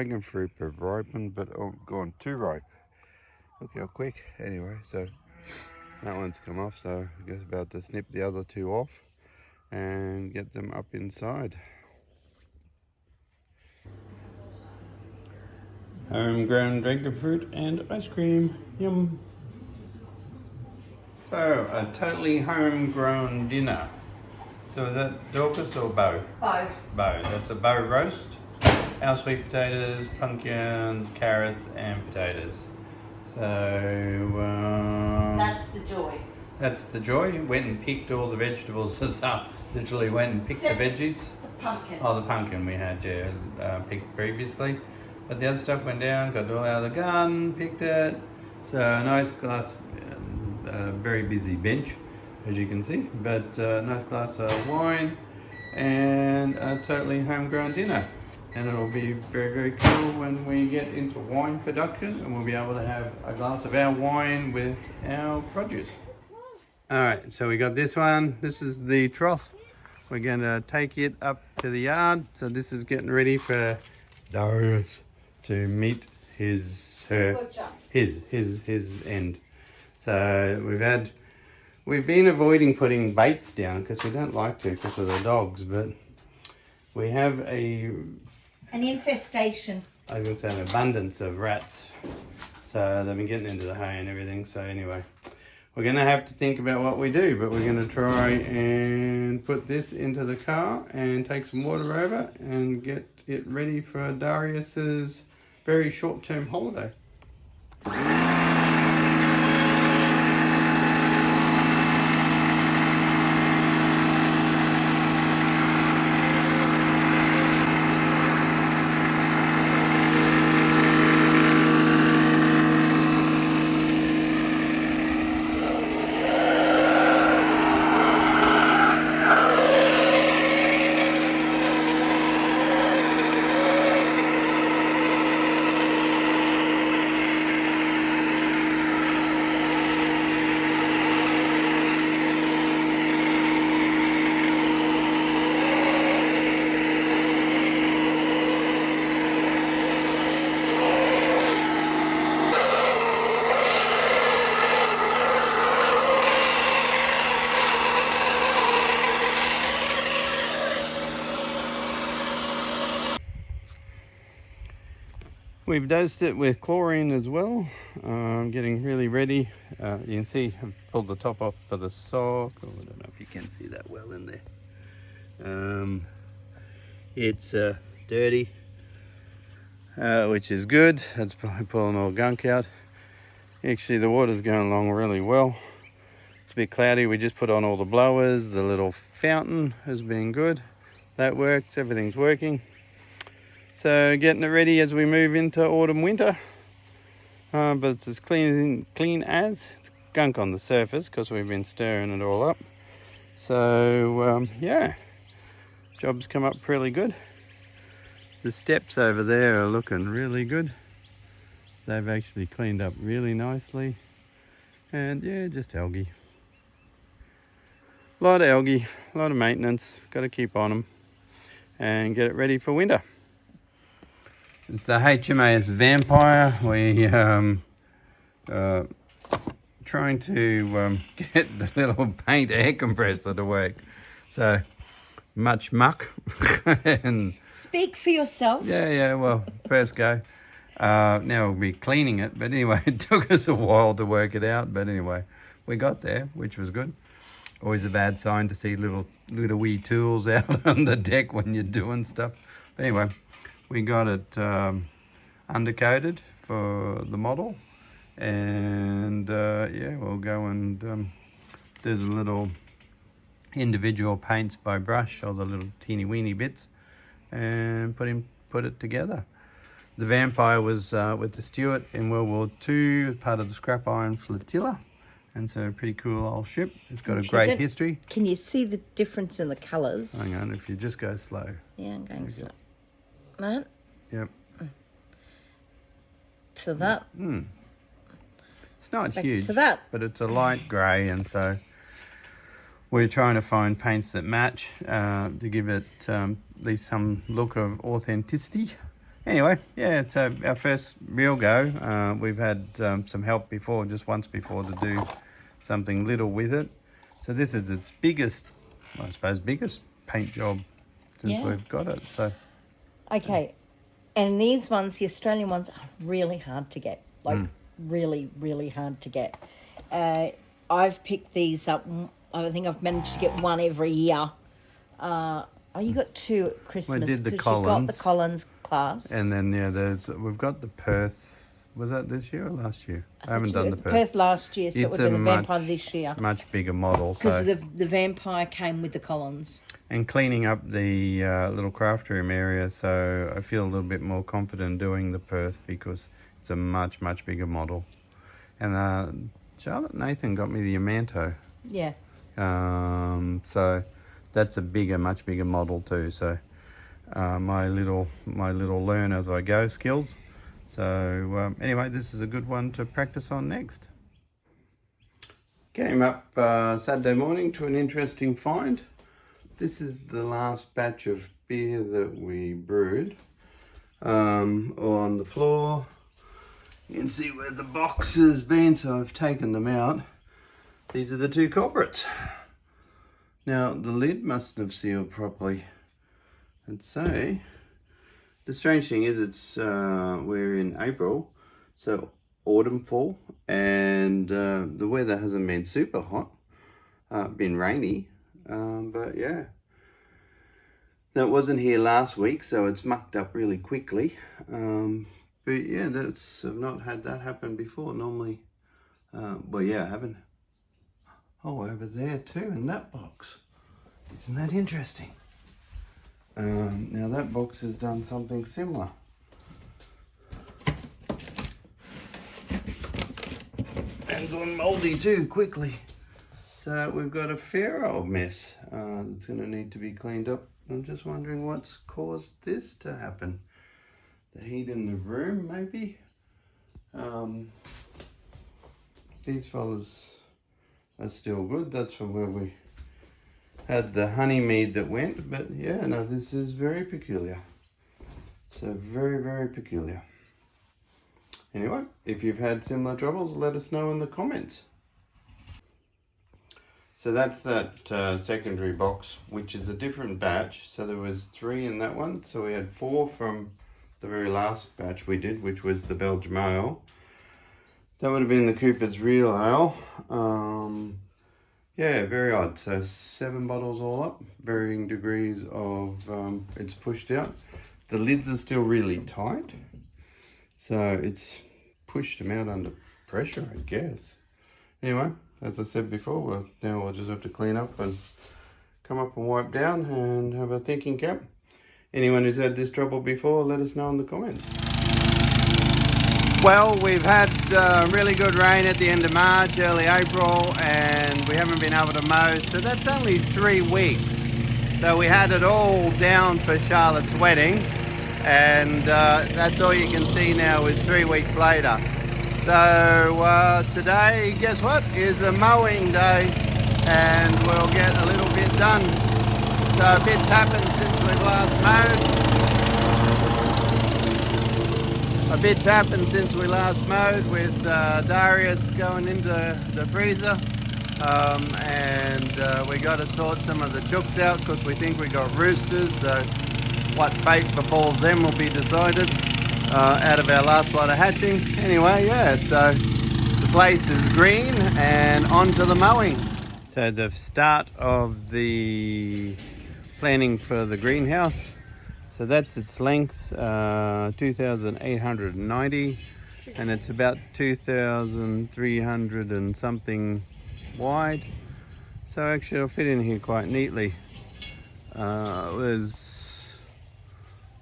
dragon fruit have ripened, but gone too ripe. Look how quick. Anyway, so that one's come off, so I guess about to snip the other two off and get them up inside. Homegrown dragon fruit and ice cream. Yum. So, a totally homegrown dinner. So is that Dorcas or Bo? Bo. Bo. That's a Bo roast. Our sweet potatoes, pumpkins, carrots and potatoes. So... that's the joy. That's the joy. Went and picked all the vegetables. Literally went and picked the veggies. The pumpkin. Oh, the pumpkin we had, picked previously. But the other stuff went down, got it all out of the garden, picked it. So a nice glass, very busy bench, as you can see. But a nice glass of wine and a totally homegrown dinner. And it'll be very, very cool when we get into wine production and we'll be able to have a glass of our wine with our produce. All right, so we got this one. This is the trough. We're gonna take it up to the yard. So this is getting ready for Darius to meet his end. So we've been avoiding putting baits down because we don't like to because of the dogs, but we have an infestation. I was gonna say an abundance of rats. So they've been getting into the hay and everything. So anyway, we're gonna have to think about what we do, but we're gonna try and put this into the car and take some water over and get it ready for Darius's very short-term holiday. We've dosed it with chlorine as well. Getting really ready. You can see I've pulled the top off for the sock. Oh, I don't know if you can see that well in there. It's dirty, which is good. That's pulling all gunk out. Actually, the water's going along really well. It's a bit cloudy. We just put on all the blowers. The little fountain has been good. That worked. Everything's working. So getting it ready as we move into autumn winter, but it's as clean as it's gunk on the surface because we've been stirring it all up. So yeah, job's come up pretty good. The steps over there are looking really good. They've actually cleaned up really nicely, and yeah, just algae. A lot of algae, a lot of maintenance. Got to keep on them and get it ready for winter. It's the HMAS Vampire. We trying to get the little paint air compressor to work. So much muck. And speak for yourself. Yeah. Well, first go. Now we'll be cleaning it. But anyway, it took us a while to work it out. But anyway, we got there, which was good. Always a bad sign to see little wee tools out on the deck when you're doing stuff. But anyway, we got it undercoated for the model, and yeah, we'll go and do the little individual paints by brush, or the little teeny weeny bits, and put it together. The Vampire was with the Stuart in World War II, part of the scrap iron flotilla, and so a pretty cool old ship. It's got a great history. Can you see the difference in the colours? Hang on, if you just go slow. Yeah, I'm going slow. That? Yep. To that. It's not huge, to that. but it's a light grey, and so we're trying to find paints that match to give it at least some look of authenticity. anyway, yeah, it's our first real go. We've had some help before, just once before, to do something little with it. So this is its biggest, I suppose, biggest paint job since we've got it. So Okay. And these ones, the Australian ones, are really hard to get. Like, really, really hard to get. I've picked these up. I think I've managed to get one every year. You got two at Christmas. We did the 'cause you got the Collins class. And then, we've got the Perth. Was that this year or last year? I haven't done the Perth. Perth last year, so it It's would have been the a vampire this year. much bigger model. Because So, the vampire came with the Collins. and cleaning up the little craft room area, so I feel a little bit more confident doing the Perth because it's a much, much bigger model. And Charlotte Nathan got me the Amanto. Yeah. So that's a bigger, much bigger model too. So my little learn as I go skills. So anyway, this is a good one to practice on next. Came up Saturday morning to an interesting find. This is the last batch of beer that we brewed. On the floor, you can see where the box has been, so I've taken them out. These are the two culprits. Now, the lid must have sealed properly. I'd say. The strange thing is we're in April, so autumn, fall, and the weather hasn't been super hot. Been rainy, but yeah. That wasn't here last week, so it's mucked up really quickly. But yeah, I've not had that happen before. Normally, well, yeah, I haven't. Oh, over there too, in that box. Isn't that interesting? Now that box has done something similar. And gone mouldy too, quickly. So we've got a fair old mess that's going to need to be cleaned up. I'm just wondering what's caused this to happen. The heat in the room, maybe? These fellas are still good. That's from where we had the honey mead that went. But yeah, no, this is very peculiar. So very, very peculiar. Anyway, if you've had similar troubles, let us know in the comments. So that's that secondary box, which is a different batch. So there was 3 in that one. So we had 4 from the very last batch we did, which was the Belgium Ale. That would have been the Cooper's Real Ale. Yeah, very odd. So 7 bottles all up, varying degrees of it's pushed out. The lids are still really tight. So it's pushed them out under pressure, I guess. Anyway, as I said before, now we'll just have to clean up and come up and wipe down and have a thinking cap. Anyone who's had this trouble before, let us know in the comments. Well, we've had really good rain at the end of March, early April, and we haven't been able to mow, so that's only 3 weeks. So we had it all down for Charlotte's wedding, and that's all you can see now is 3 weeks later. So today, guess what, is a mowing day, and we'll get a little bit done. So a bit's happened since we've last mowed. A bit's happened since we last mowed with Darius going into the freezer. And we got to sort some of the chooks out because we think we got roosters. So what fate befalls them will be decided out of our last lot of hatching. Anyway, yeah, so the place is green and on to the mowing. So the start of the planning for the greenhouse. So that's its length, 2,890, and it's about 2,300 and something wide. So actually it'll fit in here quite neatly. There's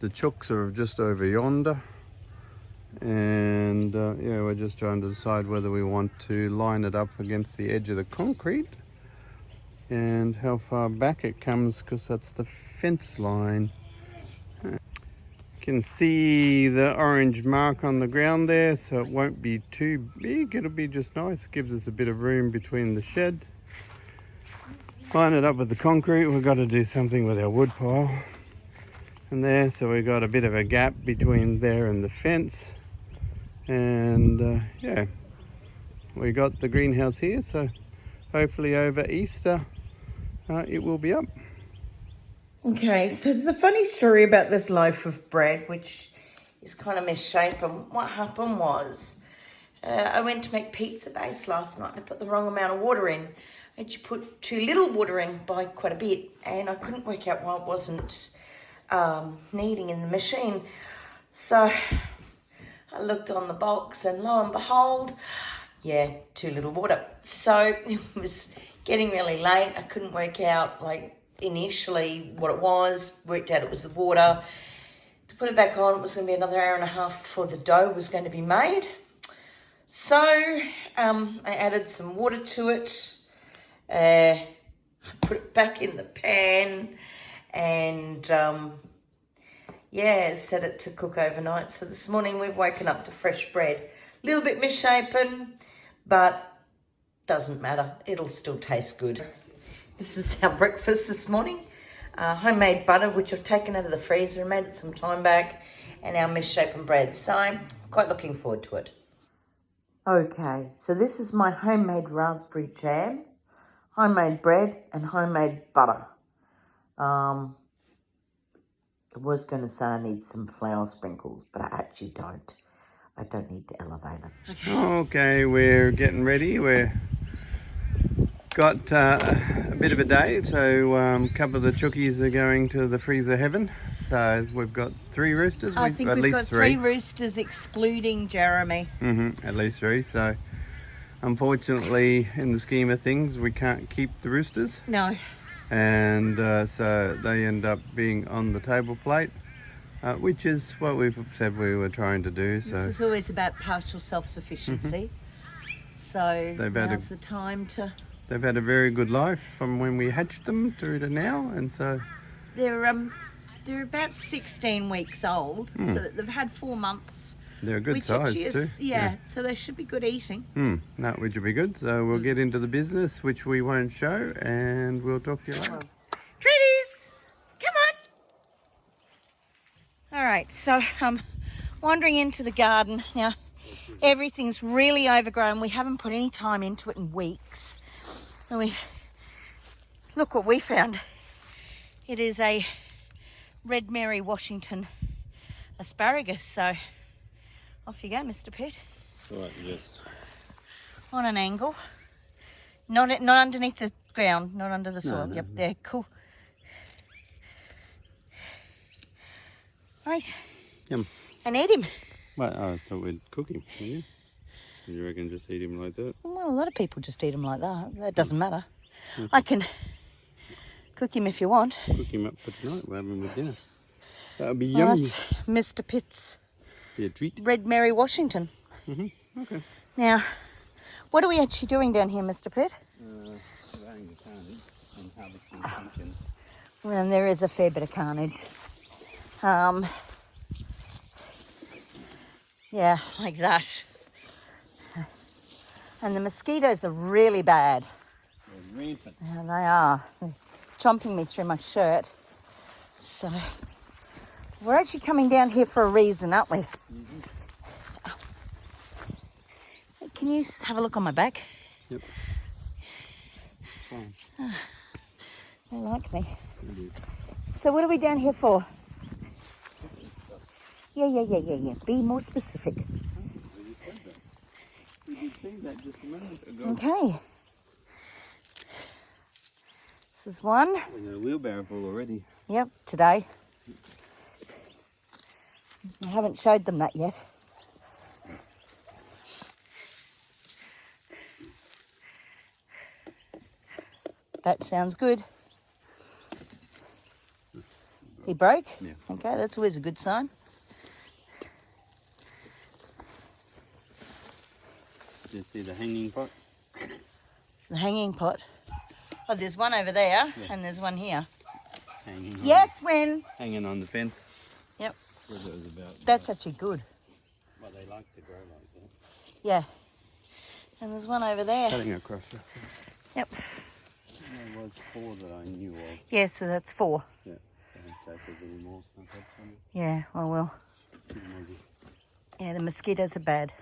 the chooks are just over yonder, and yeah, we're just trying to decide whether we want to line it up against the edge of the concrete and how far back it comes, because that's the fence line. You can see the orange mark on the ground there, so it won't be too big. It'll be just nice. It gives us a bit of room between the shed. Line it up with the concrete. We've got to do something with our wood pile. and there, so we've got a bit of a gap between there and the fence. And yeah, we got the greenhouse here, so hopefully over Easter it will be up. Okay, so there's a funny story about this loaf of bread, which is kind of misshapen. What happened was, I went to make pizza base last night and I put the wrong amount of water in. I had to put too little water in by quite a bit, and I couldn't work out why it wasn't kneading in the machine. So I looked on the box and lo and behold, yeah, too little water. So it was getting really late. I couldn't work out, like, initially what it was. Worked out it was the water. To put it back on, it was going to be another hour and a half before the dough was going to be made. So I added some water to it. I put it back in the pan and yeah, set it to cook overnight. So this morning we've woken up to fresh bread. A little bit misshapen, but doesn't matter. It'll still taste good. This is our breakfast this morning. Homemade butter, which I've taken out of the freezer and made it some time back, and our misshapen bread. So I'm quite looking forward to it. Okay, so this is my homemade raspberry jam, homemade bread and homemade butter. I was going to say I need some flour sprinkles, but I actually don't. I don't need to elevate it. Okay, we're getting ready. We've got a bit of a day, so a couple of the chookies are going to the freezer heaven. So we've got 3 roosters. I think we've got 3 roosters excluding Jeremy. At least 3. So unfortunately, in the scheme of things, we can't keep the roosters. No. And so they end up being on the table plate, which is what we've said we were trying to do. So this is always about partial self-sufficiency. So now's the time to... They've had a very good life from when we hatched them through to now, and so... They're about 16 weeks old, so that they've had 4 months. They're a good size too. Yeah, so they should be good eating. No, which will be good. So we'll get into the business, which we won't show, and we'll talk to you later. Treaties! Come on! All right, so I'm wandering into the garden. Now, everything's really overgrown. We haven't put any time into it in weeks. And look what we found. It is a red Mary Washington asparagus, so off you go, Mr. Pitt. Right, yes. On an angle. Not underneath the ground, not under the soil. No. Yep, there, cool. Right. Yum. And eat him. Well, I thought we'd cook him, wouldn't you? You reckon just eat him like that? Well, a lot of people just eat him like that. That doesn't matter. I can cook him if you want. Cook him up for tonight. We'll have him with dinner. That'll be yummy. That's Mr. Pitt's be a treat. red Mary Washington. Okay. Now, what are we actually doing down here, Mr. Pitt? Surveying the carnage and harvesting pumpkins. Well, and there is a fair bit of carnage. Yeah, like that. And the mosquitoes are really bad. They're rampant. Yeah, they are. They're chomping me through my shirt. So, we're actually coming down here for a reason, aren't we? Can you have a look on my back? Yep. Fine. They like me. So what are we down here for? Yeah. Be more specific. You did say that just a moment ago. Okay. This is one. We got a wheelbarrow full already. Yep, today. I haven't showed them that yet. That sounds good. He broke? Yeah. Okay, that's always a good sign. Do you see the hanging pot? The hanging pot. Oh, there's one over there and there's one here. Hanging hanging on the fence. Yep. What it was about. That's actually good. Well, they like to grow like that. Yeah. And there's one over there. Cutting across. Yep. There was 4 that I knew of. Yeah, so that's 4. Yeah. Potatoes anymore, so that's funny. Yeah, well. Maybe. Yeah, the mosquitoes are bad.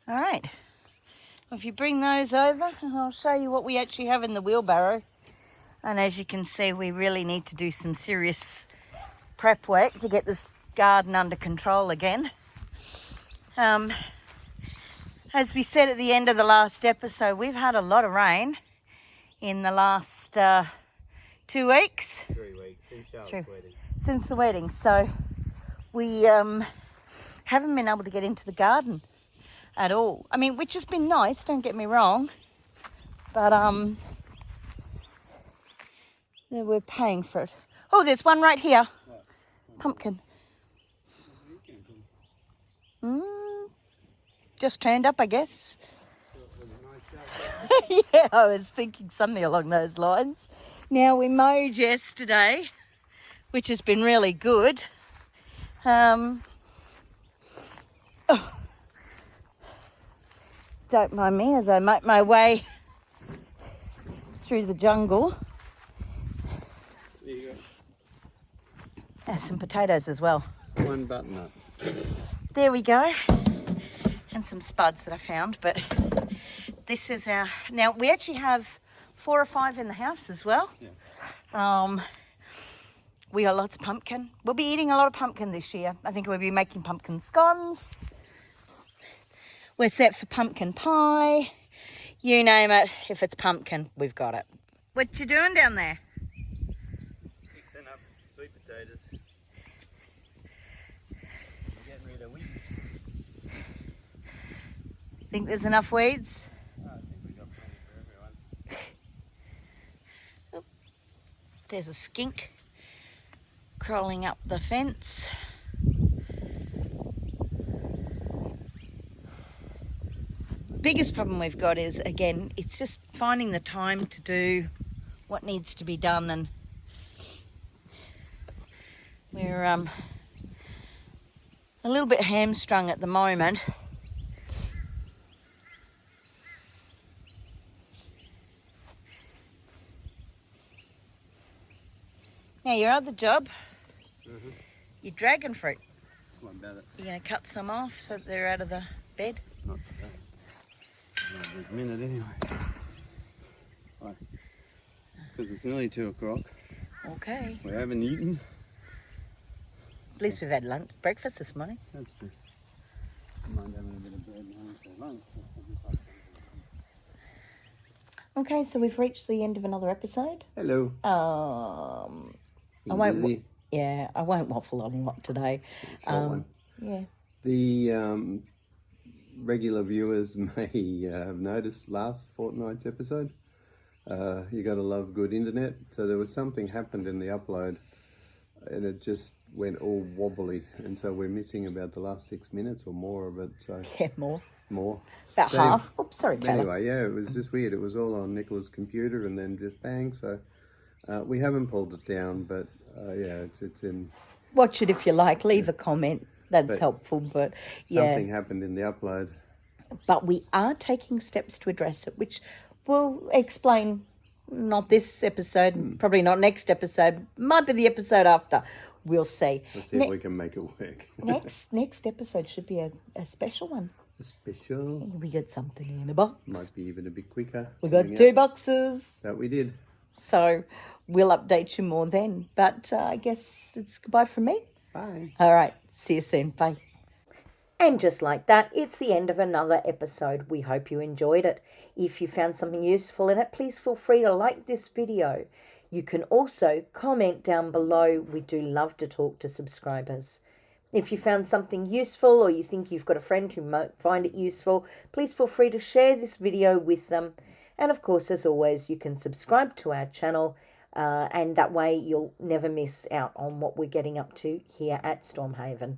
All right. Well, if you bring those over, I'll show you what we actually have in the wheelbarrow. And as you can see, we really need to do some serious prep work to get this garden under control again. As we said at the end of the last episode, we've had a lot of rain in the last 2 weeks. 3 weeks since Charlotte's wedding. Since the wedding. So we haven't been able to get into the garden at all. I mean, which has been nice, don't get me wrong. But we're paying for it. Oh, there's one right here. Pumpkin. Just turned up, I guess. Yeah, I was thinking something along those lines. Now, we mowed yesterday, which has been really good. Oh, don't mind me as I make my way through the jungle. There you go. There's some potatoes as well. One button up. There we go. And some spuds that I found, but this is our... Now, we actually have 4 or 5 in the house as well. Yeah. We got lots of pumpkin. We'll be eating a lot of pumpkin this year. I think we'll be making pumpkin scones. We're set for pumpkin pie. You name it. If it's pumpkin, we've got it. What you doing down there? Fixing up sweet potatoes. I'm getting rid of weeds. Think there's enough weeds? I think we got plenty for everyone. Oh, there's a skink crawling up the fence. Biggest problem we've got is, again, it's just finding the time to do what needs to be done, and we're a little bit hamstrung at the moment. Now, your other job, your dragon fruit. What about it? You're going to cut some off so that they're out of the bed? Not today. Not this minute anyway. Right. Because it's nearly 2 o'clock. Okay. We haven't eaten. At least we've had breakfast this morning. That's true. I mind having a bit of bread now for lunch. Okay, so we've reached the end of another episode. Hello. I won't. Yeah, I won't waffle on a lot today. Short one. Yeah. The regular viewers may have noticed last fortnight's episode. You got to love good internet. So there was something happened in the upload, and it just went all wobbly, and so we're missing about the last 6 minutes or more of it. So Yeah, more. About So, half. Oops, sorry, Kayla. Anyway, yeah, it was just weird. It was all on Nicola's computer, and then just bang. So we haven't pulled it down, but yeah, it's in. Watch it if you like. Leave a comment. That's helpful. But yeah, Something happened in the upload. but we are taking steps to address it, which we'll explain. Not this episode, probably not next episode. Might be the episode after. We'll see. We'll see if we can make it work. Next episode should be a special one. A special. We got something in a box. Might be even a bit quicker. We got 2 boxes. That we did. So we'll update you more then. But I guess it's goodbye from me. Bye. All right. See you soon. Bye. And just like that, it's the end of another episode. We hope you enjoyed it. If you found something useful in it, please feel free to like this video. You can also comment down below. We do love to talk to subscribers. If you found something useful, or you think you've got a friend who might find it useful, please feel free to share this video with them. And of course, as always, you can subscribe to our channel, and that way you'll never miss out on what we're getting up to here at Stormhaven.